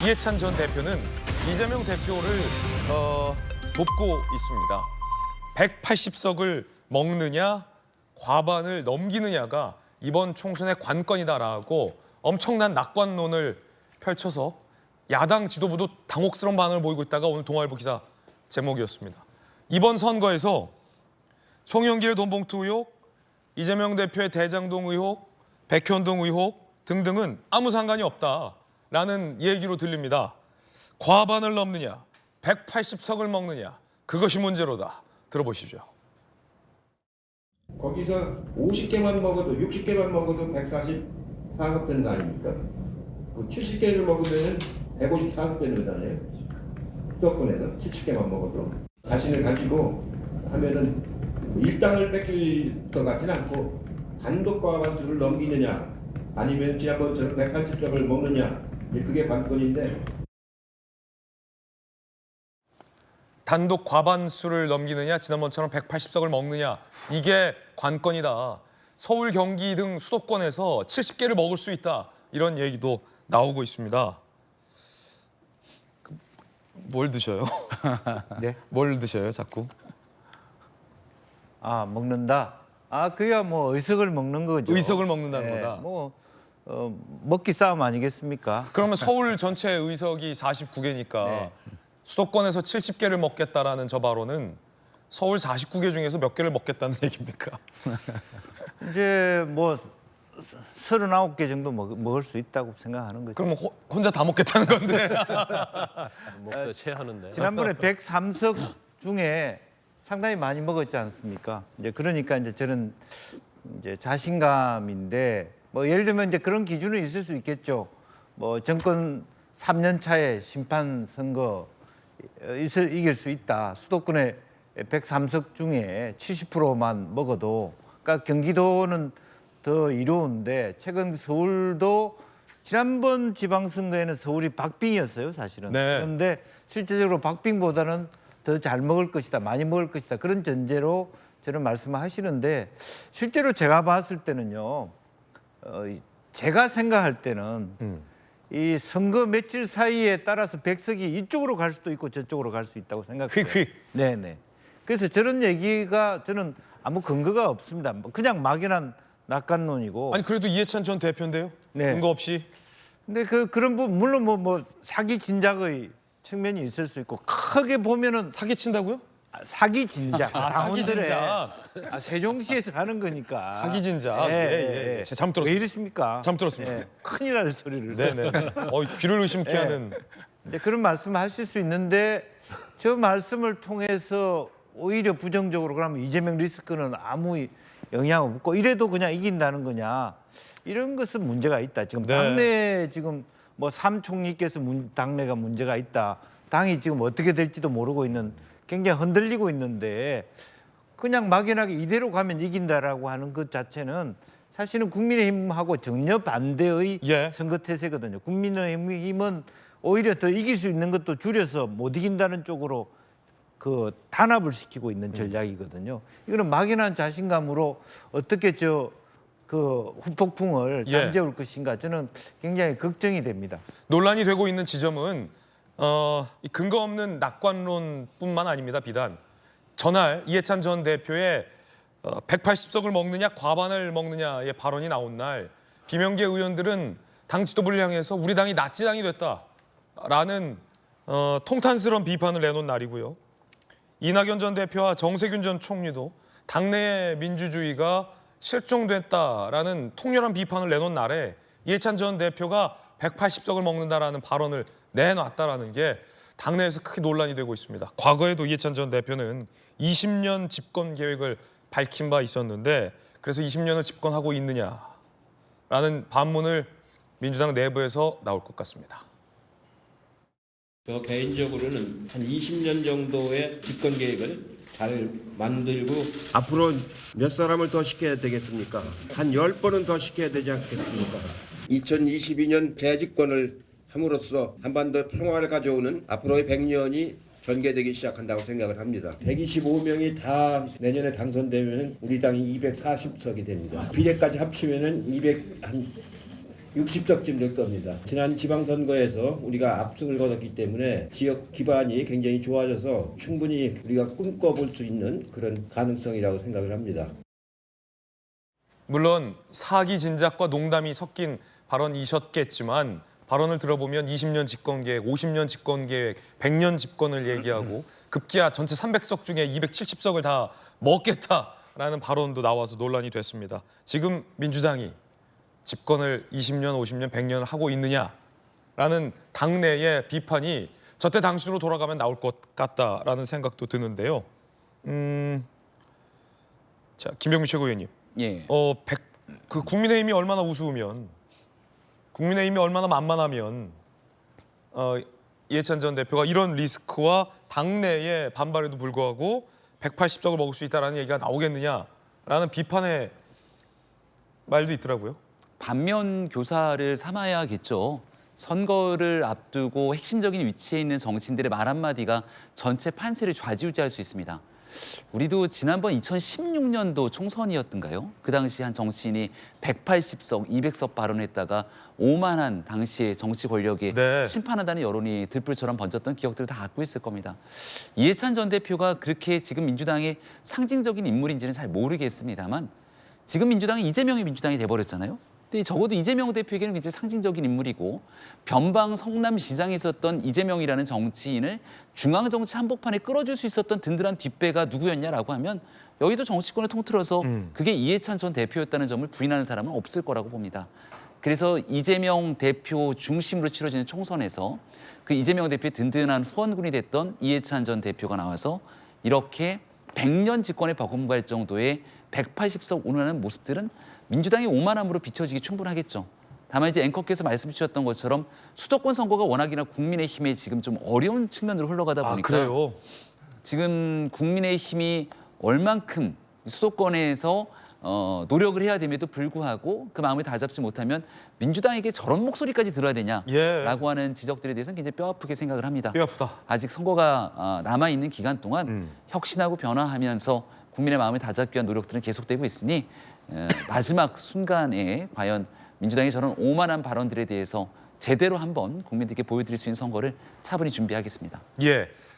이해찬 전 대표는 이재명 대표를 돕고 있습니다. 180석을 먹느냐 과반을 넘기느냐가 이번 총선의 관건이다라고 엄청난 낙관론을 펼쳐서 야당 지도부도 당혹스러운 반응을 보이고 있다가 오늘 동아일보 기사 제목이었습니다. 이번 선거에서 송영길의 돈봉투 의혹, 이재명 대표의 대장동 의혹, 백현동 의혹 등등은 아무 상관이 없다라는 얘기로 들립니다. 과반을 넘느냐, 180석을 먹느냐, 그것이 문제로다. 들어보시죠. 거기서 50개만 먹어도 60개만 먹어도 144석 되는 거 아닙니까? 70개를 먹으면 154석 되는 거잖아요. 수도권에서 70개만 먹어도 자신을 가지고 하면은 일당을 뺏길 것 같지는 않고 단독 과반수를 넘기느냐 아니면 지난번처럼 180석을 먹느냐 그게 관건인데 단독 과반수를 넘기느냐, 지난번처럼 180석을 먹느냐, 이게 관건이다. 서울, 경기 등 수도권에서 70개를 먹을 수 있다. 이런 얘기도 나오고 있습니다. 뭘 드셔요? 네? 뭘 드셔요, 자꾸? 아, 먹는다. 아, 그야 뭐 의석을 먹는 거죠. 의석을 먹는다는 네, 거다. 뭐 먹기 싸움 아니겠습니까? 그러면 서울 전체 의석이 49개니까 네. 수도권에서 70개를 먹겠다라는 저 발언은 서울 49개 중에서 몇 개를 먹겠다는 얘기입니까? 이제 뭐 39개 정도 먹을 수 있다고 생각하는 거죠. 그러면 혼자 다 먹겠다는 건데. 목표 체하는데. 지난번에 103석 중에 상당히 많이 먹었지 않습니까? 이제 그러니까 이제 저는 이제 자신감인데 뭐 예를 들면 이제 그런 기준은 있을 수 있겠죠. 뭐 정권 3년 차에 심판 선거 이길 수 있다. 수도권의 103석 중에 70%만 먹어도, 그러니까 경기도는 더 이로운데 최근 서울도 지난번 지방선거에는 서울이 박빙이었어요, 사실은. 네. 그런데 실제적으로 박빙보다는 더 잘 먹을 것이다, 많이 먹을 것이다, 그런 전제로 저는 말씀을 하시는데 실제로 제가 봤을 때는요, 제가 생각할 때는 이 선거 며칠 사이에 따라서 100석이 이쪽으로 갈 수도 있고 저쪽으로 갈 수 있다고 생각해요. 휙휙. 네네. 그래서 저런 얘기가 저는 아무 근거가 없습니다. 그냥 막연한 낙관론이고. 아니 그래도 이해찬 전 대표인데요? 네. 근거 없이. 근데 그런 부분 물론 뭐 사기 진작의 측면이 있을 수 있고 크게 보면은 사기친다고요? 사기 진작. 아, 사기 당원들의 진작. 세종시에서 하는 거니까. 사기 진작. 예. 제가 잘못 들었습니다. 왜 이러십니까? 잘못 들었습니다. 예, 큰일 날 소리를. 네네. 귀를 의심케 네. 하는. 이제 그런 말씀을 하실 수 있는데 저 말씀을 통해서 오히려 부정적으로 그러면 이재명 리스크는 아무 영향 없고 이래도 그냥 이긴다는 거냐, 이런 것은 문제가 있다. 지금 네. 당내 지금 뭐 3총리께서 당내가 문제가 있다. 당이 지금 어떻게 될지도 모르고 있는, 굉장히 흔들리고 있는데 그냥 막연하게 이대로 가면 이긴다라고 하는 것 자체는 사실은 국민의힘하고 전혀 반대의 예. 선거 태세거든요. 국민의힘은 오히려 더 이길 수 있는 것도 줄여서 못 이긴다는 쪽으로 그 단합을 시키고 있는 전략이거든요. 이거는 막연한 자신감으로 어떻게 그 후폭풍을 예. 잠재울 것인가, 저는 굉장히 걱정이 됩니다. 논란이 되고 있는 지점은 이 근거 없는 낙관론뿐만 아닙니다. 비단 전날 이해찬 전 대표의 180석을 먹느냐 과반을 먹느냐의 발언이 나온 날 김영계 의원들은 당 지도부를 향해서 우리 당이 나치당이 됐다라는 통탄스러운 비판을 내놓은 날이고요. 이낙연 전 대표와 정세균 전 총리도 당내의 민주주의가 실종됐다라는 통렬한 비판을 내놓은 날에 이해찬 전 대표가 180석을 먹는다라는 발언을 내놨다라는 게 당내에서 크게 논란이 되고 있습니다. 과거에도 이해찬 전 대표는 20년 집권 계획을 밝힌 바 있었는데 그래서 20년을 집권하고 있느냐라는 반문을 민주당 내부에서 나올 것 같습니다. 저 개인적으로는 한 20년 정도의 집권 계획을 잘 만들고 앞으로 몇 사람을 더 시켜야 되겠습니까? 한 10번은 더 시켜야 되지 않겠습니까? 2022년 재집권을 함으로써 한반도 평화를 가져오는 앞으로의 100년이 전개되기 시작한다고 생각을 합니다. 125명이 다 내년에 당선되면 우리 당이 240석이 됩니다. 비례까지 합치면 60석쯤 될 겁니다. 지난 지방선거에서 우리가 압승을 거뒀기 때문에 지역 기반이 굉장히 좋아져서 충분히 우리가 꿈꿔볼 수 있는 그런 가능성이라고 생각을 합니다. 물론 사기 진작과 농담이 섞인 발언이셨겠지만 발언을 들어보면 20년 집권계획, 50년 집권계획, 100년 집권을 얘기하고 급기야 전체 300석 중에 270석을 다 먹겠다라는 발언도 나와서 논란이 됐습니다. 지금 민주당이 집권을 20년, 50년, 100년을 하고 있느냐라는 당내의 비판이 저때 당시로 돌아가면 나올 것 같다라는 생각도 드는데요. 자, 김병민 최고위원님. 예. 그 국민의힘이 얼마나 우스우면, 국민의힘이 얼마나 만만하면 이해찬 전 대표가 이런 리스크와 당내의 반발에도 불구하고 180석을 먹을 수 있다라는 얘기가 나오겠느냐라는 비판의 말도 있더라고요. 반면 교사를 삼아야겠죠. 선거를 앞두고 핵심적인 위치에 있는 정치인들의 말 한마디가 전체 판세를 좌지우지할 수 있습니다. 우리도 지난번 2016년도 총선이었던가요? 그 당시 한 정치인이 180석, 200석 발언했다가 오만한 당시의 정치 권력에 네. 심판한다는 여론이 들불처럼 번졌던 기억들을 다 갖고 있을 겁니다. 이해찬 전 대표가 그렇게 지금 민주당의 상징적인 인물인지는 잘 모르겠습니다만 지금 민주당이 이재명의 민주당이 돼버렸잖아요. 근데 적어도 이재명 대표에게는 굉장히 상징적인 인물이고 변방 성남시장에 있었던 이재명이라는 정치인을 중앙정치 한복판에 끌어줄 수 있었던 든든한 뒷배가 누구였냐라고 하면 여의도 정치권을 통틀어서 그게 이해찬 전 대표였다는 점을 부인하는 사람은 없을 거라고 봅니다. 그래서 이재명 대표 중심으로 치러지는 총선에서 그 이재명 대표의 든든한 후원군이 됐던 이해찬 전 대표가 나와서 이렇게 100년 집권에 버금갈 정도의 180석 운운하는 모습들은 민주당의 오만함으로 비춰지기 충분하겠죠. 다만 이제 앵커께서 말씀 주셨던 것처럼 수도권 선거가 워낙이나 국민의힘에 지금 좀 어려운 측면으로 흘러가다 보니까 그래요? 지금 국민의힘이 얼만큼 수도권에서 노력을 해야 됨에도 불구하고 그 마음을 다잡지 못하면 민주당에게 저런 목소리까지 들어야 되냐라고 하는 지적들에 대해서는 굉장히 뼈아프게 생각을 합니다. 뼈 아프다. 아직 선거가 남아있는 기간 동안 혁신하고 변화하면서 국민의 마음을 다잡기 위한 노력들은 계속되고 있으니 마지막 순간에 과연 민주당의 저런 오만한 발언들에 대해서 제대로 한번 국민들께 보여드릴 수 있는 선거를 차분히 준비하겠습니다. 예.